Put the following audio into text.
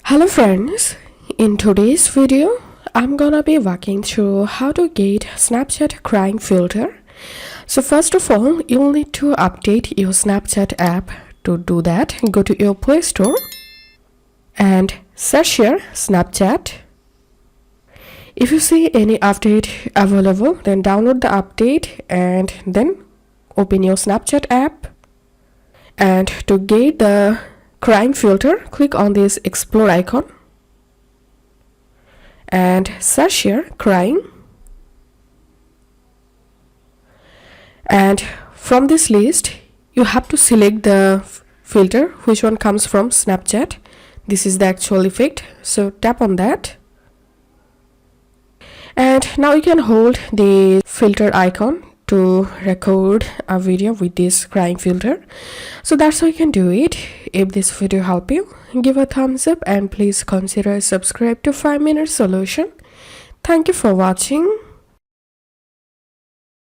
Hello friends, in today's video I'm gonna be walking through how to get Snapchat crying filter. So first of all, you'll need to update your Snapchat app. To do that, go to your Play Store and search here Snapchat. If you see any update available, then download the update and then open your Snapchat app. And to get the crying filter, click on this explore icon and search here crying. And from this list, you have to select the filter which one comes from Snapchat. This is the actual effect, so tap on that. And now you can hold the filter icon to record a video with this crying filter. So that's how you can do it. If this video helped you, give a thumbs up and please consider subscribe to 5 Minute Solution. Thank you for watching.